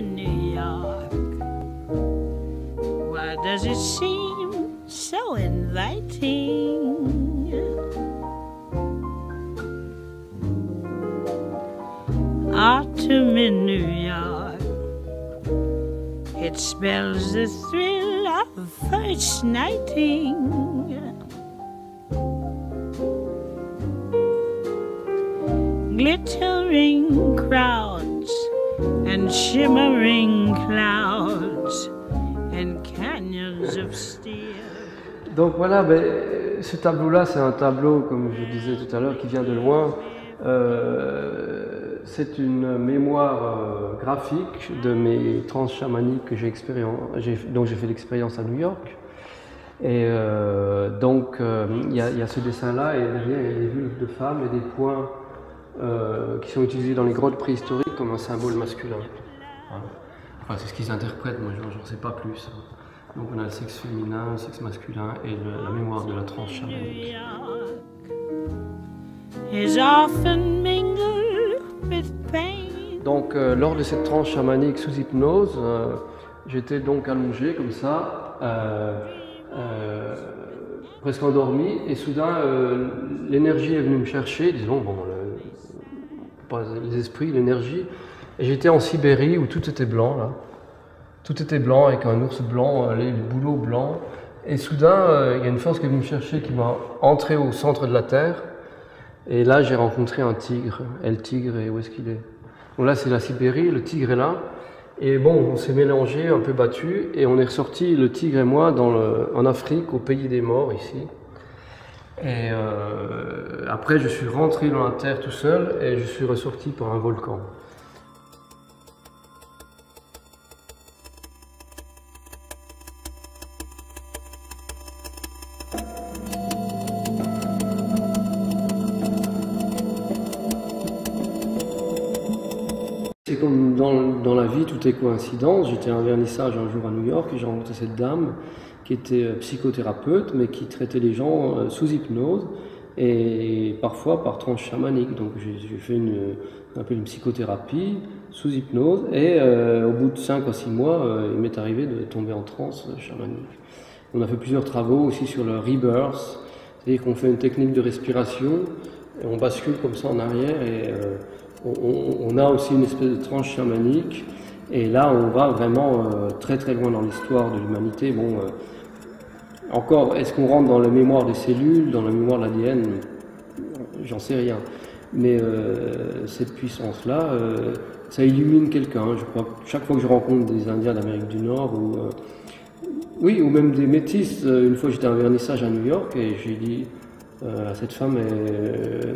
in New York. Why does it seem so inviting? Autumn in New York, it spells the thrill of first nighting. Glittering crowds and shimmering clouds and canyons of steel. Donc voilà, ce tableau-là, c'est un tableau, comme je disais tout à l'heure, qui vient de loin. C'est une mémoire graphique de mes trans chamaniques que dont j'ai fait l'expérience à New York. Et donc il y a ce dessin-là, et derrière il y a des vulves de femmes et des points qui sont utilisés dans les grottes préhistoriques comme un symbole masculin. Voilà. Enfin, c'est ce qu'ils interprètent, moi j'en sais pas plus. Donc on a le sexe féminin, le sexe masculin et la mémoire de la transe chamanique. Donc lors de cette transe chamanique sous hypnose, j'étais donc allongé comme ça, presque endormi, et soudain l'énergie est venue me chercher, disons, bon, pas les esprits, l'énergie, et j'étais en Sibérie où tout était blanc là. Tout était blanc avec un ours blanc, les bouleaux blancs. Et soudain, il y a une force qui est venue me chercher, qui m'a entré au centre de la Terre. Et là, j'ai rencontré un tigre. Et le tigre, où est-ce qu'il est? Donc là, c'est la Sibérie, le tigre est là. Et bon, on s'est mélangé, un peu battu. Et on est ressorti, le tigre et moi, en Afrique, au pays des morts, ici. Et après, je suis rentré dans la Terre tout seul et je suis ressorti par un volcan. C'est comme dans la vie, tout est coïncidence. J'étais à un vernissage un jour à New York et j'ai rencontré cette dame qui était psychothérapeute mais qui traitait les gens sous hypnose et parfois par transe chamanique. Donc j'ai fait un peu une psychothérapie sous hypnose et au bout de 5 à 6 mois, il m'est arrivé de tomber en transe chamanique. On a fait plusieurs travaux aussi sur le rebirth, c'est-à-dire qu'on fait une technique de respiration et on bascule comme ça en arrière et on a aussi une espèce de transe chamanique et là on va vraiment très très loin dans l'histoire de l'humanité. Bon, encore, est-ce qu'on rentre dans la mémoire des cellules, dans la mémoire de l'ADN? J'en sais rien. Mais cette puissance-là, ça illumine quelqu'un. Je crois que chaque fois que je rencontre des Indiens d'Amérique du Nord oui, ou même des métis, une fois j'étais à un vernissage à New York et j'ai dit à cette femme,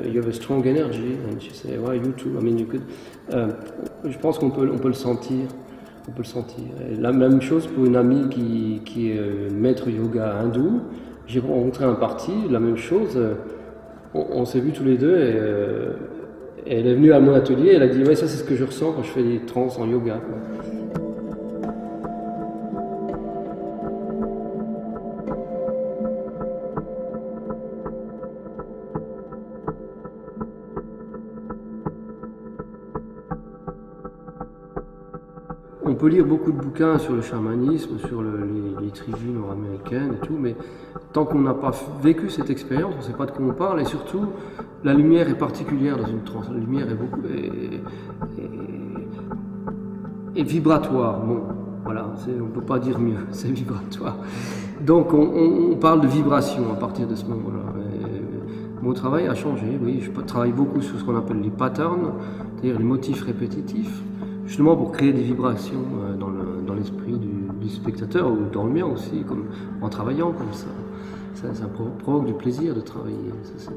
you have a strong energy, and she said, why you too, I mean you could. Je pense qu'on peut le sentir, on peut le sentir. Et la même chose pour une amie qui est maître yoga hindou. J'ai rencontré un parti, la même chose. On s'est vus tous les deux et elle est venue à mon atelier. Elle a dit, ouais, ça c'est ce que je ressens quand je fais des trans en yoga. On peut lire beaucoup de bouquins sur le chamanisme, sur les tribus nord-américaines et tout, mais tant qu'on n'a pas vécu cette expérience, on ne sait pas de quoi on parle, et surtout, la lumière est particulière dans une transe. La lumière est vibratoire. Bon, voilà, on ne peut pas dire mieux, c'est vibratoire. Donc on parle de vibration à partir de ce moment-là. Mon travail a changé, oui, je travaille beaucoup sur ce qu'on appelle les patterns, c'est-à-dire les motifs répétitifs, justement pour créer des vibrations dans l'esprit du spectateur, ou dans le mien aussi, comme, en travaillant comme ça. Ça provoque du plaisir de travailler. Ça,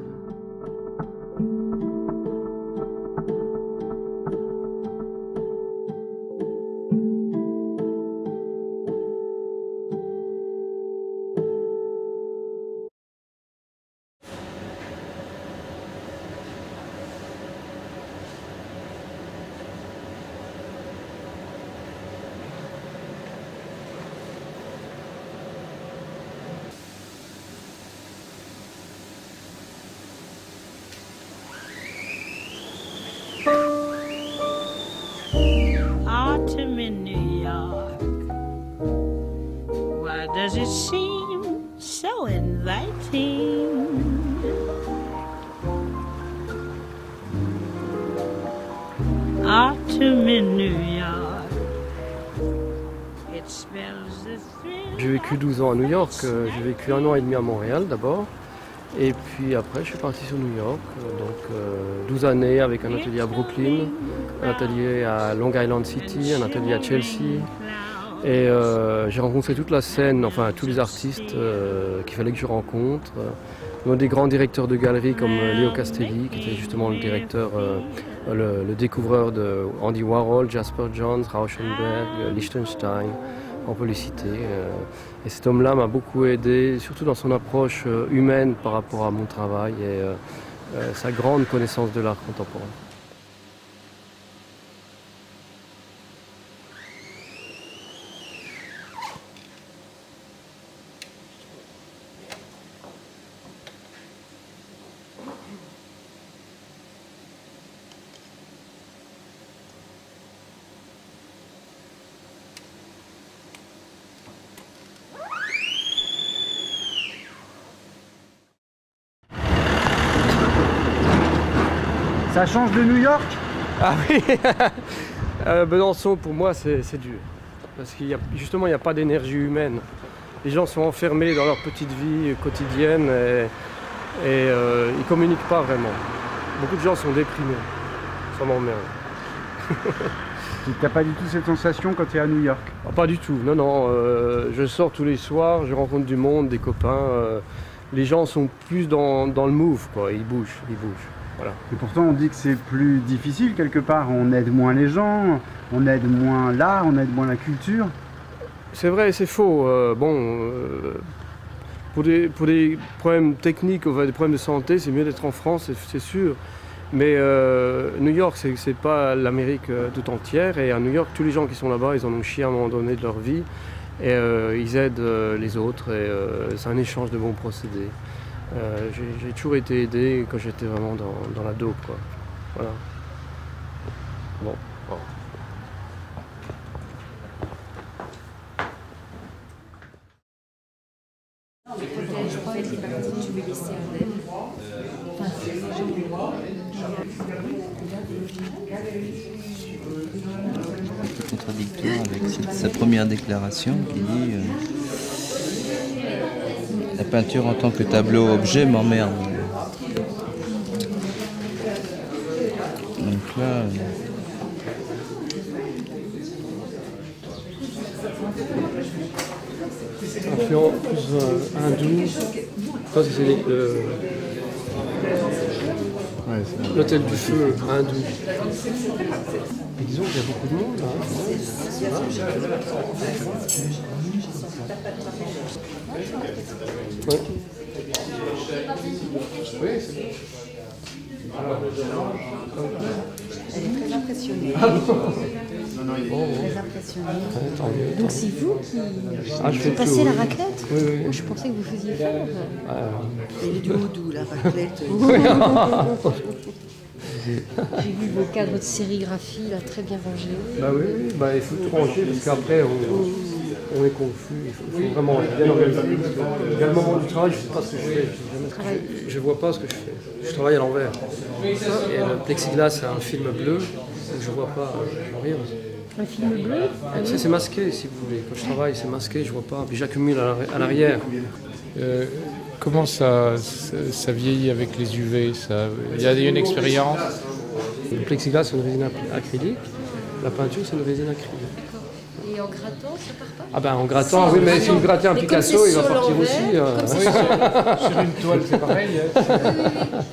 does it seem so inviting? Autumn in New York, it spells the thrill. J'ai vécu 12 ans à New York, j'ai vécu 1 an et demi à Montréal d'abord. Et puis après, je suis parti sur New York, donc 12 années avec un atelier à Brooklyn, un atelier à Long Island City, un atelier à Chelsea. Et j'ai rencontré toute la scène, enfin tous les artistes qu'il fallait que je rencontre. Des grands directeurs de galeries comme Leo Castelli, qui était justement le directeur, le découvreur de Andy Warhol, Jasper Johns, Rauschenberg, Liechtenstein. On peut les citer. Et cet homme-là m'a beaucoup aidé, surtout dans son approche humaine par rapport à mon travail et sa grande connaissance de l'art contemporain. Ça change de New York? Ah oui. Besançon, pour moi, c'est dur. Parce qu'il y a, justement, il n'y a pas d'énergie humaine. Les gens sont enfermés dans leur petite vie quotidienne et ils ne communiquent pas vraiment. Beaucoup de gens sont déprimés. Ça m'emmerde. Tu n'as pas du tout cette sensation quand tu es à New York? Ah, pas du tout, non, non. Je sors tous les soirs, je rencontre du monde, des copains. Les gens sont plus dans le move, quoi. Ils bougent. Voilà. Et pourtant on dit que c'est plus difficile quelque part, on aide moins les gens, on aide moins l'art, on aide moins la culture. C'est vrai et c'est faux. Pour des problèmes techniques, enfin, des problèmes de santé, c'est mieux d'être en France, c'est sûr. Mais New York, c'est pas l'Amérique tout entière. Et à New York, tous les gens qui sont là-bas, ils en ont chié à un moment donné de leur vie. Et ils aident les autres et c'est un échange de bons procédés. J'ai toujours été aidé quand j'étais vraiment dans la dope, quoi. Voilà. Bon. Je crois que les parties que tu veux laisser en elle. C'est contradictoire avec sa première déclaration qui dit la peinture en tant que tableau-objet m'emmerde. Donc là... Influence plus hindou. Ça, c'est l'hôtel du feu hindou. Et disons qu'il y a beaucoup de monde. Ouais. Oui, c'est bon. Elle est très impressionnée. Ah bon? Très impressionnée. Donc c'est vous qui fais passez tout, la oui. raclette? Oui, oui. Je pensais que vous faisiez faire. Elle est du Houdou, la raclette. J'ai vu vos cadres de sérigraphie là, très bien rangés. Bah oui, bah, il faut tout ranger parce qu'après on est confus. Il faut vraiment bien organiser. Il y a le moment du travail, je ne sais pas ce que je fais. Je ne vois pas ce que je fais. Je travaille à l'envers. Et le plexiglas, c'est un film bleu. Je ne vois pas, je vois rien. Un film bleu? C'est masqué si vous voulez. Quand je travaille, c'est masqué, je ne vois pas. Puis j'accumule à l'arrière. Comment ça vieillit avec les UV? Il y a une expérience? Le plexiglas, c'est une résine acrylique. La peinture, c'est une résine acrylique. Et en grattant, ça part pas? Ah ben en grattant, oui, mais si vous grattez un Picasso, il va partir aussi. Sur une toile, c'est pareil.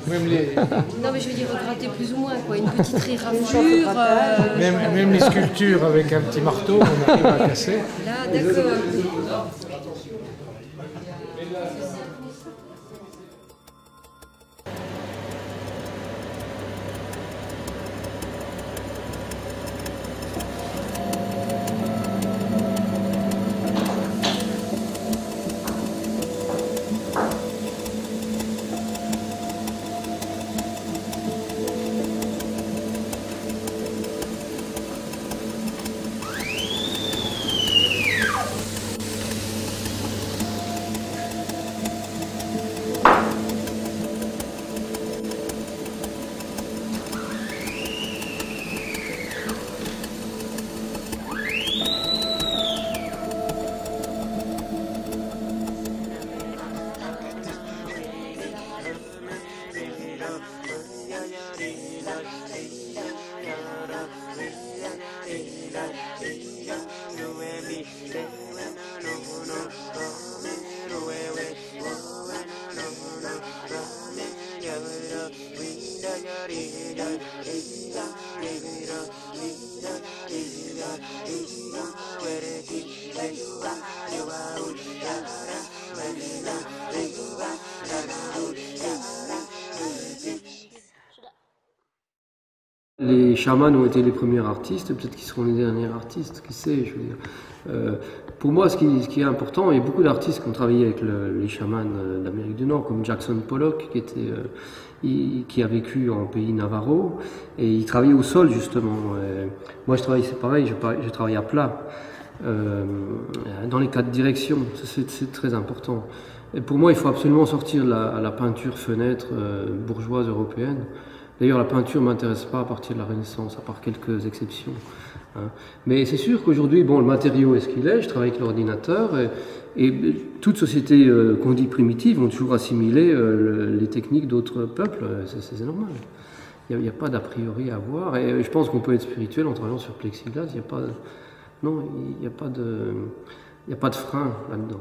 Même les... Non mais je veux dire gratter plus ou moins, quoi. Une petite réraflure. Même les sculptures avec un petit marteau, on arrive à casser. Là, d'accord. les chamans ont été les premiers artistes, peut-être qu'ils seront les derniers artistes, qui sait, je veux dire. Pour moi, ce qui est important, il y a beaucoup d'artistes qui ont travaillé avec les chamans d'Amérique du Nord, comme Jackson Pollock, qui a vécu en pays Navarro, et il travaillait au sol, justement. Moi, c'est pareil, je travaille à plat, dans les 4 directions, c'est très important. Et pour moi, il faut absolument sortir la peinture fenêtre bourgeoise européenne. D'ailleurs, la peinture ne m'intéresse pas à partir de la Renaissance, à part quelques exceptions. Hein. Mais c'est sûr qu'aujourd'hui, bon, le matériau est ce qu'il est, je travaille avec l'ordinateur, et toute société qu'on dit primitive vont toujours assimiler les techniques d'autres peuples, c'est normal. Il n'y a pas d'a priori à avoir, et je pense qu'on peut être spirituel en travaillant sur plexiglas, il n'y a pas de frein là-dedans.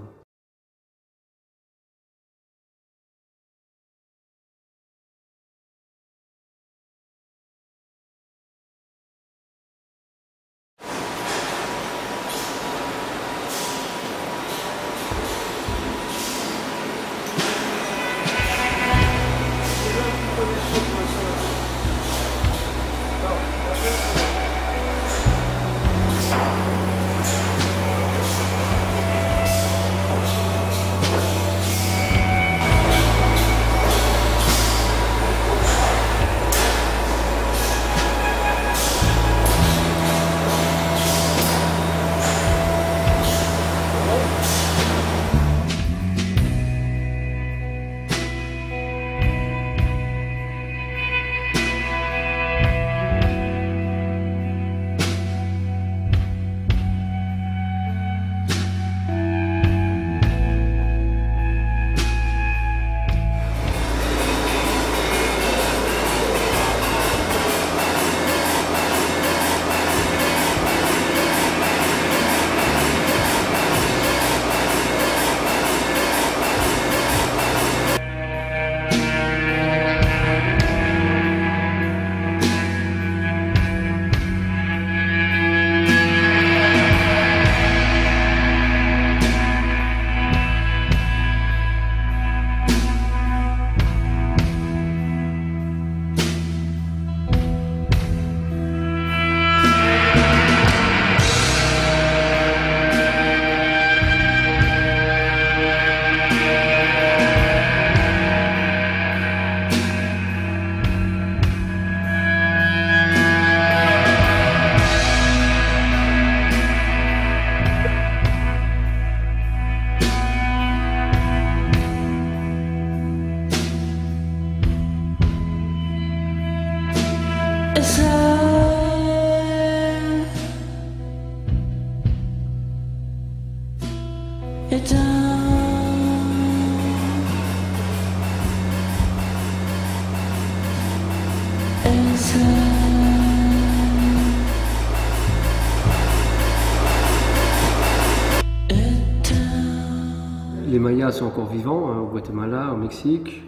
Les Mayas sont encore vivants au Guatemala, au Mexique.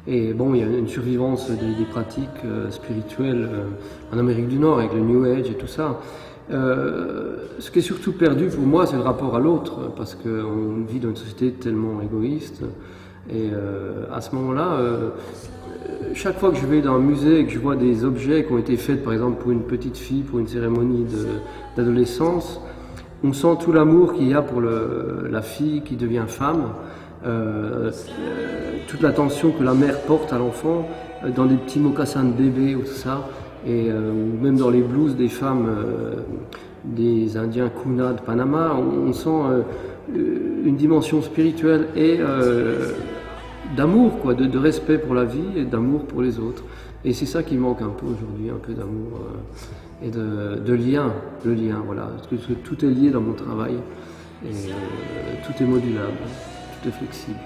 Et bon, il y a une survivance des pratiques spirituelles en Amérique du Nord avec le New Age et tout ça. Ce qui est surtout perdu pour moi, c'est le rapport à l'autre, parce qu'on vit dans une société tellement égoïste. Et à ce moment-là, chaque fois que je vais dans un musée et que je vois des objets qui ont été faits, par exemple pour une petite fille, pour une cérémonie d'adolescence, on sent tout l'amour qu'il y a pour la fille qui devient femme, toute l'attention que la mère porte à l'enfant, dans des petits mocassins de bébé ou tout ça, et ou même dans les blouses des femmes des Indiens Kuna de Panama, on sent une dimension spirituelle et d'amour, quoi, de respect pour la vie et d'amour pour les autres. Et c'est ça qui manque un peu aujourd'hui, un peu d'amour et de lien, le lien, voilà. Parce que tout est lié dans mon travail et tout est modulable, tout est flexible.